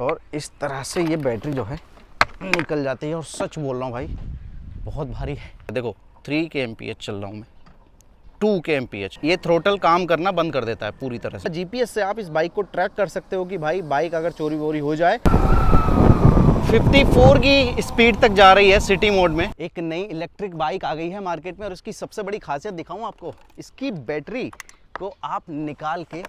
और इस तरह से ये बैटरी जो है निकल जाती है। और सच बोल रहा हूँ भाई, बहुत भारी है। देखो 3 kmph चल रहा हूँ मैं, 2 kmph। ये थ्रोटल काम करना बंद कर देता है पूरी तरह से। जीपीएस से आप इस बाइक को ट्रैक कर सकते हो कि भाई बाइक अगर चोरी वोरी हो जाए। 54 की स्पीड तक जा रही है सिटी मोड में। एक नई इलेक्ट्रिक बाइक आ गई है मार्केट में और इसकी सबसे बड़ी खासियत दिखाऊं आपको, इसकी बैटरी को आप निकाल के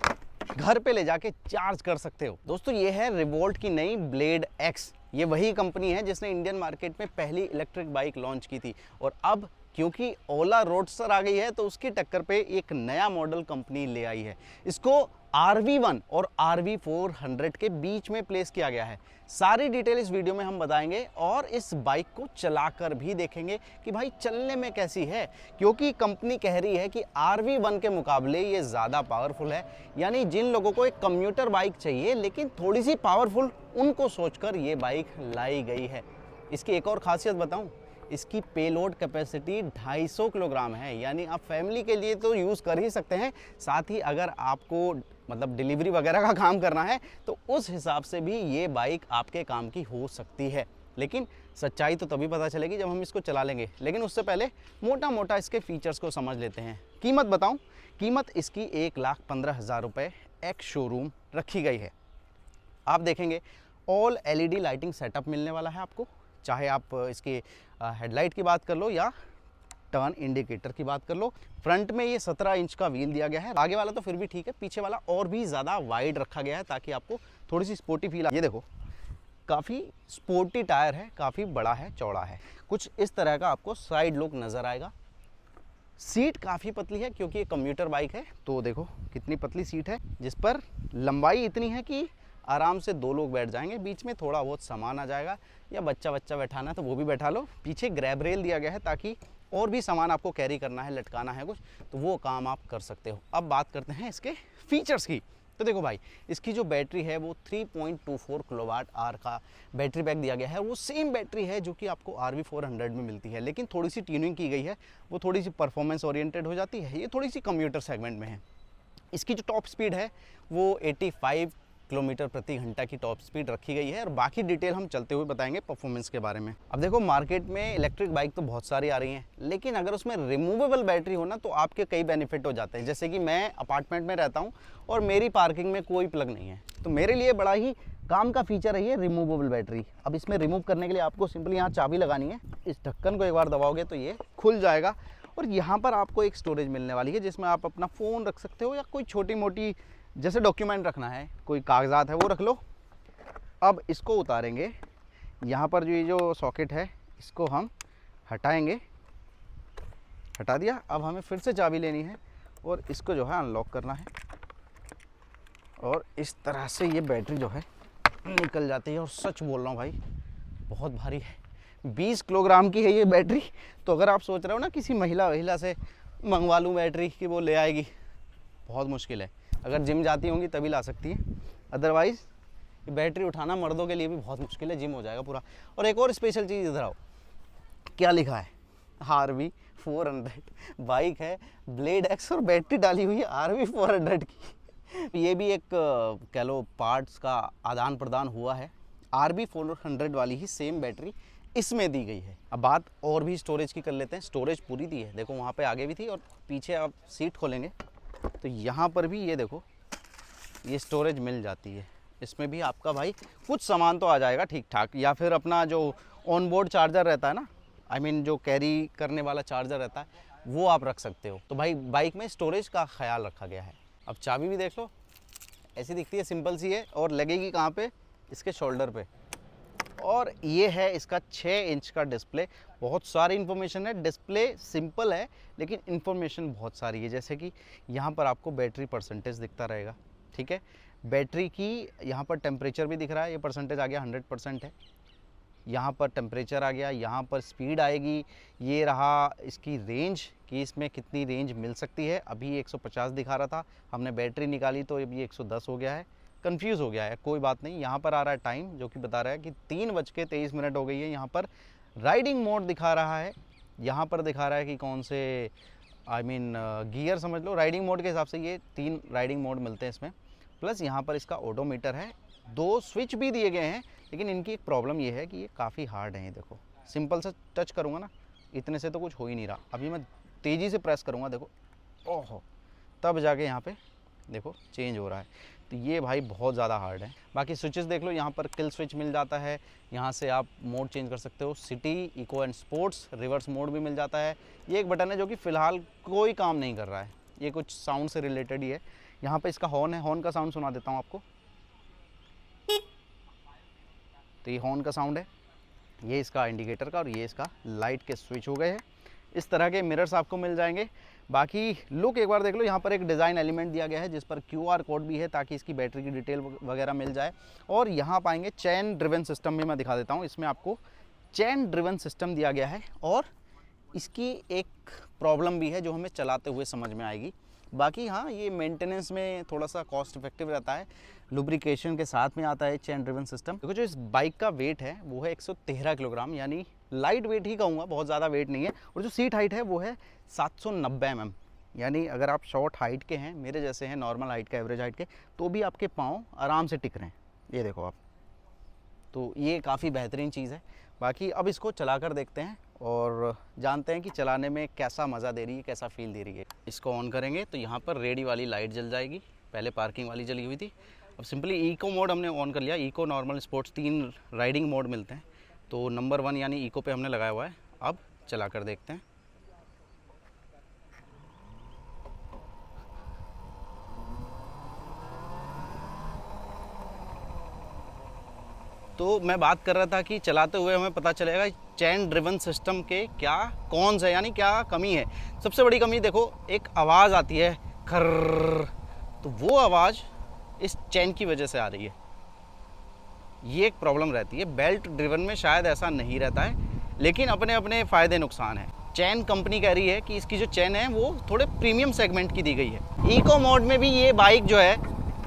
घर पे ले जाके चार्ज कर सकते हो। दोस्तों ये है रिवोल्ट की नई ब्लेड एक्स। ये वही कंपनी है जिसने इंडियन मार्केट में पहली इलेक्ट्रिक बाइक लॉन्च की थी। और अब क्योंकि ओला रोडस्टर आ गई है तो उसकी टक्कर पे एक नया मॉडल कंपनी ले आई है। इसको RV1 और RV400 के बीच में प्लेस किया गया है। सारी डिटेल इस वीडियो में हम बताएंगे और इस बाइक को चलाकर भी देखेंगे कि भाई चलने में कैसी है, क्योंकि कंपनी कह रही है कि RV1 के मुकाबले ये ज़्यादा पावरफुल है। यानी जिन लोगों को एक कम्यूटर बाइक चाहिए लेकिन थोड़ी सी पावरफुल, उनको सोचकर ये बाइक लाई गई है। इसकी एक और खासियत बताऊं, इसकी पेलोड कैपेसिटी 250 किलोग्राम है। यानी आप फैमिली के लिए तो यूज़ कर ही सकते हैं, साथ ही अगर आपको मतलब डिलीवरी वगैरह का काम करना है तो उस हिसाब से भी ये बाइक आपके काम की हो सकती है। लेकिन सच्चाई तो तभी पता चलेगी जब हम इसको चला लेंगे। लेकिन उससे पहले मोटा मोटा इसके फीचर्स को समझ लेते हैं। कीमत बताऊं, कीमत इसकी 1,15,000 रुपये एक्स शोरूम रखी गई है। आप देखेंगे ऑल LED लाइटिंग सेटअप मिलने वाला है आपको, चाहे आप इसके हेडलाइट की बात कर लो या टर्न इंडिकेटर की बात कर लो। फ्रंट में ये 17 इंच का व्हील दिया गया है। आगे वाला तो फिर भी ठीक है, पीछे वाला और भी ज़्यादा वाइड रखा गया है ताकि आपको थोड़ी सी स्पोर्टी फील आए। ये देखो काफ़ी स्पोर्टी टायर है, काफ़ी बड़ा है, चौड़ा है। कुछ इस तरह का आपको साइड लुक नज़र आएगा। सीट काफ़ी पतली है क्योंकि ये कम्यूटर बाइक है, तो देखो कितनी पतली सीट है, जिस पर लंबाई इतनी है कि आराम से 2 लोग बैठ जाएंगे। बीच में थोड़ा बहुत सामान आ जाएगा, या बच्चा बैठाना है तो वो भी बैठा लो। पीछे ग्रैब रेल दिया गया है ताकि और भी सामान आपको कैरी करना है, लटकाना है कुछ, तो वो काम आप कर सकते हो। अब बात करते हैं इसके फीचर्स की। तो देखो भाई, इसकी जो बैटरी है वो 3.24 किलोवाट आवर का बैटरी पैक दिया गया है। वो सेम बैटरी है जो कि आपको RV400 में मिलती है, लेकिन थोड़ी सी ट्यूनिंग की गई है। वो थोड़ी सी परफॉर्मेंस ओरिएंटेड हो जाती है, ये थोड़ी सी कम्यूटर सेगमेंट में है। इसकी जो टॉप स्पीड है वो 85 किलोमीटर प्रति घंटा की टॉप स्पीड रखी गई है। और बाकी डिटेल हम चलते हुए बताएंगे परफॉर्मेंस के बारे में। अब देखो मार्केट में इलेक्ट्रिक बाइक तो बहुत सारी आ रही हैं, लेकिन अगर उसमें रिमूवेबल बैटरी हो ना तो आपके कई बेनिफिट हो जाते हैं। जैसे कि मैं अपार्टमेंट में रहता हूँ और मेरी पार्किंग में कोई प्लग नहीं है, तो मेरे लिए बड़ा ही काम का फीचर है ये रिमूवेबल बैटरी। अब इसमें रिमूव करने के लिए आपको सिंपली यहाँ चाबी लगानी है, इस ढक्कन को एक बार दबाओगे तो ये खुल जाएगा। और यहाँ पर आपको एक स्टोरेज मिलने वाली है जिसमें आप अपना फ़ोन रख सकते हो या कोई छोटी मोटी जैसे डॉक्यूमेंट रखना है, कोई कागजात है वो रख लो। अब इसको उतारेंगे, यहाँ पर जो ये जो सॉकेट है इसको हम हटाएंगे, हटा दिया। अब हमें फिर से चाबी लेनी है और इसको जो है अनलॉक करना है, और इस तरह से ये बैटरी जो है निकल जाती है। और सच बोल रहा हूँ भाई, बहुत भारी है, 20 किलोग्राम की है ये बैटरी। तो अगर आप सोच रहे हो ना किसी महिला से मंगवा लूँ बैटरी कि वो ले आएगी, बहुत मुश्किल है। अगर जिम जाती होंगी तभी ला सकती है, अदरवाइज़ ये बैटरी उठाना मर्दों के लिए भी बहुत मुश्किल है, जिम हो जाएगा पूरा। और एक और स्पेशल चीज़, इधर आओ, क्या लिखा है, RV400 बाइक है, ब्लेड एक्स, और बैटरी डाली हुई है RV400 की। ये भी एक कह लो पार्ट्स का आदान प्रदान हुआ है। RV400 वाली ही सेम बैटरी इसमें दी गई है। अब बात और भी स्टोरेज की कर लेते हैं। स्टोरेज पूरी दी है, देखो वहाँ पे आगे भी थी और पीछे आप सीट खोलेंगे तो यहाँ पर भी ये देखो ये स्टोरेज मिल जाती है। इसमें भी आपका भाई कुछ सामान तो आ जाएगा ठीक ठाक, या फिर अपना जो ऑन बोर्ड चार्जर रहता है ना, आई मीन जो कैरी करने वाला चार्जर रहता है, वो आप रख सकते हो। तो भाई बाइक में स्टोरेज का ख्याल रखा गया है। अब चाबी भी देख लो, ऐसी दिखती है, सिंपल सी है, और लगेगी कहाँ पे, इसके शोल्डर पे। और ये है इसका 6 इंच का डिस्प्ले। बहुत सारी इन्फॉर्मेशन है, डिस्प्ले सिंपल है लेकिन इन्फॉर्मेशन बहुत सारी है। जैसे कि यहाँ पर आपको बैटरी परसेंटेज दिखता रहेगा, ठीक है, बैटरी की यहाँ पर टेम्परेचर भी दिख रहा है, ये परसेंटेज आ गया 100% है। यहाँ पर टेम्परेचर आ गया, यहाँ पर स्पीड आएगी, ये रहा इसकी रेंज कि इसमें कितनी रेंज मिल सकती है। अभी 150 दिखा रहा था, हमने बैटरी निकाली तो अभी 110 हो गया है, कंफ्यूज हो गया है, कोई बात नहीं। यहाँ पर आ रहा है टाइम जो कि बता रहा है कि 3:23 हो गई है। यहाँ पर राइडिंग मोड दिखा रहा है, यहाँ पर दिखा रहा है कि कौन से गियर समझ लो, राइडिंग मोड के हिसाब से ये 3 राइडिंग मोड मिलते हैं इसमें। प्लस यहाँ पर इसका ओडोमीटर है, 2 स्विच भी दिए गए हैं, लेकिन इनकी एक प्रॉब्लम ये है कि ये काफ़ी हार्ड है। ये देखो, सिंपल सा टच करूँगा ना, इतने से तो कुछ हो ही नहीं रहा। अभी मैं तेज़ी से प्रेस करूँगा, देखो ओहो, तब जाके यहाँ पे देखो चेंज हो रहा है। तो ये भाई बहुत ज़्यादा हार्ड है। बाकी स्विचेस देख लो, यहाँ पर किल स्विच मिल जाता है, यहाँ से आप मोड चेंज कर सकते हो, city, eco and sports, reverse mode भी मिल जाता है। ये एक बटन है जो कि फ़िलहाल कोई काम नहीं कर रहा है, ये कुछ साउंड से रिलेटेड ही है। यहाँ पे इसका हॉर्न है, हॉर्न का साउंड सुना देता हूँ आपको। तो ये हॉर्न का साउंड है, ये इसका इंडिकेटर का, और ये इसका लाइट के स्विच हो गए हैं। इस तरह के मिरर्स आपको मिल जाएंगे। बाकी लुक एक बार देख लो, यहाँ पर एक डिज़ाइन एलिमेंट दिया गया है जिस पर QR कोड भी है ताकि इसकी बैटरी की डिटेल वगैरह मिल जाए। और यहाँ पाएंगे चैन ड्रिवन सिस्टम भी मैं दिखा देता हूँ। इसमें आपको चैन ड्रिवन सिस्टम दिया गया है, और इसकी एक प्रॉब्लम भी है जो हमें चलाते हुए समझ में आएगी। बाकी हाँ, ये मेंटेनेंस में थोड़ा सा कॉस्ट इफेक्टिव रहता है, लुब्रिकेशन के साथ में आता है चैन ड्रिवन सिस्टम। देखो जो इस बाइक का वेट है वो है 113 किलोग्राम, यानी लाइट वेट ही कहूँगा, बहुत ज़्यादा वेट नहीं है। और जो सीट हाइट है वो है 790 mm, यानी अगर आप शॉर्ट हाइट के हैं, मेरे जैसे हैं नॉर्मल हाइट के, एवरेज हाइट के, तो भी आपके पाँव आराम से टिक रहे हैं। ये देखो आप, तो ये काफ़ी बेहतरीन चीज़ है। बाकी अब इसको चला कर देखते हैं और जानते हैं कि चलाने में कैसा मज़ा दे रही है, कैसा फील दे रही है। इसको ऑन करेंगे तो यहाँ पर रेडी वाली लाइट जल जाएगी, पहले पार्किंग वाली जली हुई थी। अब सिंपली इको मोड हमने ऑन कर लिया। Eco, normal, sports, 3 riding mode मिलते हैं, तो नंबर 1 यानी इको पे हमने लगाया हुआ है। अब चला कर देखते हैं। तो मैं बात कर रहा था कि चलाते हुए हमें पता चलेगा चैन ड्रिवन सिस्टम के क्या कॉन्स है, यानी क्या कमी है। सबसे बड़ी कमी देखो, एक आवाज़ आती है खर्र, तो वो आवाज़ इस चैन की वजह से आ रही है। ये एक प्रॉब्लम रहती है। बेल्ट ड्रिवन में शायद ऐसा नहीं रहता है, लेकिन अपने अपने फ़ायदे नुकसान हैं। चैन कंपनी कह रही है कि इसकी जो चैन है वो थोड़े प्रीमियम सेगमेंट की दी गई है। इको मोड में भी ये बाइक जो है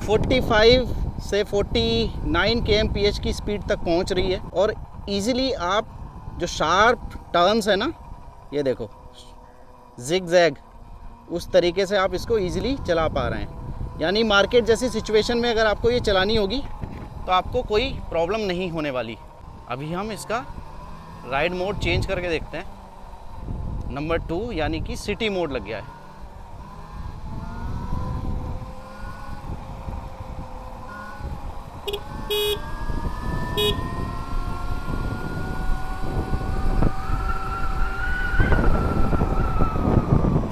45 से 49 kmph की स्पीड तक पहुंच रही है, और इजीली आप जो शार्प टर्न्स है ना, ये देखो जिग जैग, उस तरीके से आप इसको इजीली चला पा रहे हैं। यानी मार्केट जैसी सिचुएशन में अगर आपको ये चलानी होगी तो आपको कोई प्रॉब्लम नहीं होने वाली। अभी हम इसका राइड मोड चेंज करके देखते हैं। नंबर 2 यानी कि सिटी मोड लग गया है।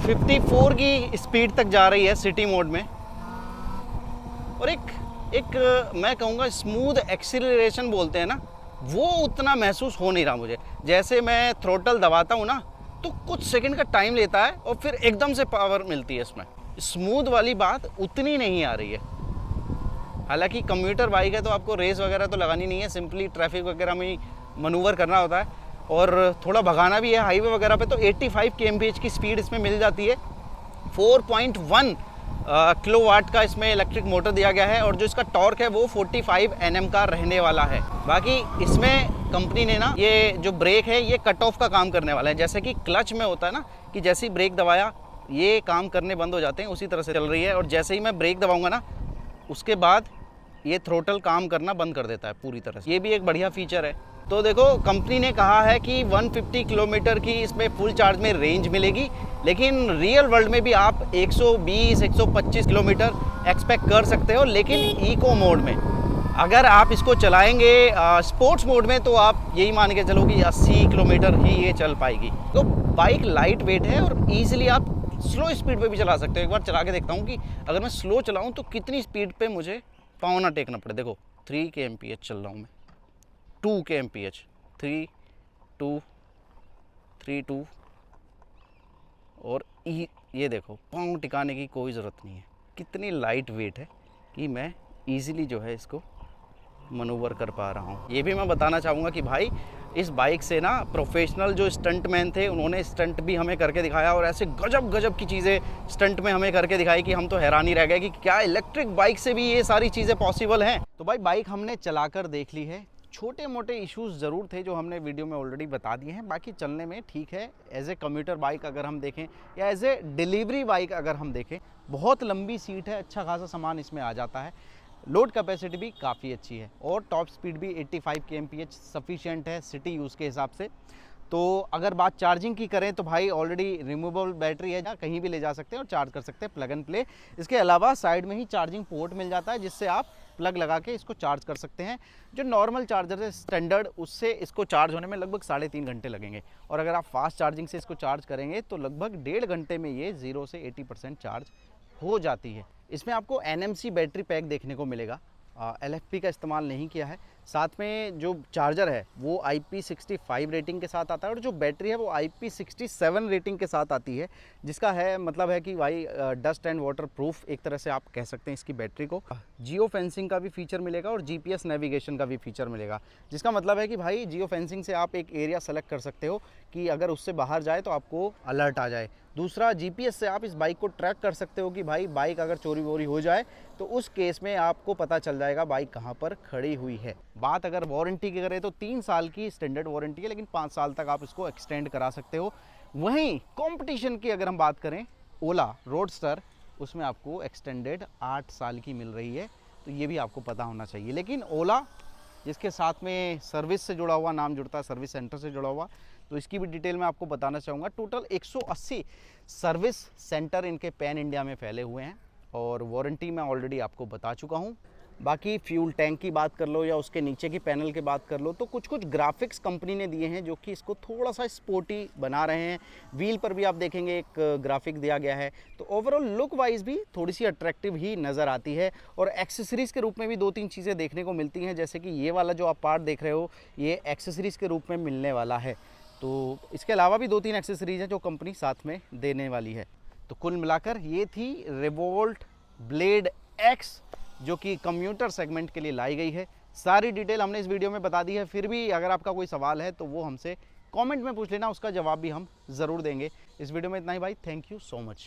फिफ्टी 54 की स्पीड तक जा रही है सिटी मोड में, और एक मैं कहूँगा स्मूथ एक्सीलरेशन बोलते हैं ना, वो उतना महसूस हो नहीं रहा मुझे। जैसे मैं थ्रोटल दबाता हूँ ना, तो कुछ सेकंड का टाइम लेता है और फिर एकदम से पावर मिलती है इसमें। स्मूथ वाली बात उतनी नहीं आ रही है। हालांकि कम्यूटर बाइक है तो आपको रेस वगैरह तो लगानी नहीं है, सिंपली ट्रैफिक वगैरह में मनूवर करना होता है, और थोड़ा भगाना भी है हाईवे वगैरह पे, तो 85 kmph की स्पीड इसमें मिल जाती है। 4.1 किलोवाट का इसमें इलेक्ट्रिक मोटर दिया गया है, और जो इसका टॉर्क है वो 45 Nm का रहने वाला है। बाकी इसमें कंपनी ने ना, ये जो ब्रेक है ये कट ऑफ का काम करने वाला है। जैसे कि क्लच में होता है ना कि जैसे ही ब्रेक दबाया ये काम करने बंद हो जाते हैं, उसी तरह से चल रही है। और जैसे ही मैं ब्रेक दबाऊंगा ना, उसके बाद ये थ्रोटल काम करना बंद कर देता है पूरी तरह से। ये भी एक बढ़िया फीचर है। तो देखो, कंपनी ने कहा है कि 150 किलोमीटर की इसमें फुल चार्ज में रेंज मिलेगी, लेकिन रियल वर्ल्ड में भी आप 120-125 किलोमीटर एक्सपेक्ट कर सकते हो। लेकिन इको मोड में अगर आप इसको चलाएंगे स्पोर्ट्स मोड में, तो आप यही मान के चलो कि 80 किलोमीटर ही ये चल पाएगी। तो बाइक लाइट वेट है और ईजिली आप स्लो स्पीड पे भी चला सकते हो। एक बार चला के देखता हूँ कि अगर मैं स्लो चलाऊँ तो कितनी स्पीड पे मुझे पाँव ना टेकना पड़े। देखो 3 kmph चल रहा हूँ मैं, 2 kmph, 3 2 3 2, और ये देखो पाँव टिकाने की कोई ज़रूरत नहीं है। कितनी लाइट वेट है कि मैं इजीली जो है इसको मनूवर कर पा रहा हूँ। ये भी मैं बताना चाहूँगा कि भाई इस बाइक से ना प्रोफेशनल जो स्टंटमैन थे, उन्होंने स्टंट भी हमें करके दिखाया, और ऐसे गजब की चीज़ें स्टंट में हमें करके दिखाई कि हम तो हैरान ही रह गए कि क्या इलेक्ट्रिक बाइक से भी ये सारी चीज़ें पॉसिबल हैं। तो भाई बाइक हमने चला कर देख ली है। छोटे मोटे इश्यूज़ ज़रूर थे जो हमने वीडियो में ऑलरेडी बता दिए हैं, बाकी चलने में ठीक है। एज ए कम्यूटर बाइक अगर हम देखें या एज ए डिलीवरी बाइक अगर हम देखें, बहुत लंबी सीट है, अच्छा खासा सामान इसमें आ जाता है। लोड कैपेसिटी भी काफ़ी अच्छी है और टॉप स्पीड भी 85 kmph सफिशिएंट है सिटी यूज़ के हिसाब से। तो अगर बात चार्जिंग की करें तो भाई ऑलरेडी रिमूवेबल बैटरी है, जहाँ कहीं भी ले जा सकते हैं और चार्ज कर सकते हैं, प्लग एंड प्ले। इसके अलावा साइड में ही चार्जिंग पोर्ट मिल जाता है जिससे आप प्लग लगा के इसको चार्ज कर सकते हैं। जो नॉर्मल चार्जर है स्टैंडर्ड, उससे इसको चार्ज होने में लगभग 3.5 घंटे लगेंगे और अगर आप फास्ट चार्जिंग से इसको चार्ज करेंगे तो लगभग 1.5 घंटे में ये 0 से 80% चार्ज हो जाती है। इसमें आपको NMC बैटरी पैक देखने को मिलेगा, LFP का इस्तेमाल नहीं किया है। साथ में जो चार्जर है वो IP65 रेटिंग के साथ आता है और जो बैटरी है वो IP67 रेटिंग के साथ आती है, जिसका है मतलब है कि भाई डस्ट एंड वाटर प्रूफ एक तरह से आप कह सकते हैं इसकी बैटरी को। जियो फेंसिंग का भी फीचर मिलेगा और GPS नेविगेशन का भी फीचर मिलेगा, जिसका मतलब है कि भाई जियो फेंसिंग से आप एक एरिया सेलेक्ट कर सकते हो कि अगर उससे बाहर जाए तो आपको अलर्ट आ जाए। दूसरा, GPS से आप इस बाइक को ट्रैक कर सकते हो कि भाई बाइक अगर चोरी वोरी हो जाए तो उस केस में आपको पता चल जाएगा बाइक कहाँ पर खड़ी हुई है। बात अगर वारंटी की करें तो 3 साल की स्टैंडर्ड वारंटी है, लेकिन 5 साल तक आप इसको एक्सटेंड करा सकते हो। वहीं कंपटीशन की अगर हम बात करें, ओला रोडस्टर, उसमें आपको एक्सटेंडेड 8 साल की मिल रही है, तो ये भी आपको पता होना चाहिए। लेकिन ओला जिसके साथ में सर्विस से जुड़ा हुआ नाम जुड़ता है, सर्विस सेंटर से जुड़ा हुआ, तो इसकी भी डिटेल मैं आपको बताना चाहूँगा। टोटल 180 सर्विस सेंटर इनके पैन इंडिया में फैले हुए हैं और वारंटी मैं ऑलरेडी आपको बता चुका हूँ। बाकी फ्यूल टैंक की बात कर लो या उसके नीचे की पैनल की बात कर लो, तो कुछ कुछ ग्राफिक्स कंपनी ने दिए हैं जो कि इसको थोड़ा सा स्पोर्टी बना रहे हैं। व्हील पर भी आप देखेंगे एक ग्राफिक दिया गया है, तो ओवरऑल लुक वाइज भी थोड़ी सी अट्रैक्टिव ही नज़र आती है। और एक्सेसरीज़ के रूप में भी 2-3 चीज़ें देखने को मिलती हैं, जैसे कि ये वाला जो आप पार्ट देख रहे हो ये एक्सेसरीज़ के रूप में मिलने वाला है। तो इसके अलावा भी 2-3 एक्सेसरीज़ हैं जो कंपनी साथ में देने वाली है। तो कुल मिलाकर ये थी रिवोल्ट ब्लेड X, जो कि कम्यूटर सेगमेंट के लिए लाई गई है। सारी डिटेल हमने इस वीडियो में बता दी है, फिर भी अगर आपका कोई सवाल है तो वो हमसे कमेंट में पूछ लेना, उसका जवाब भी हम ज़रूर देंगे। इस वीडियो में इतना ही भाई, थैंक यू सो मच।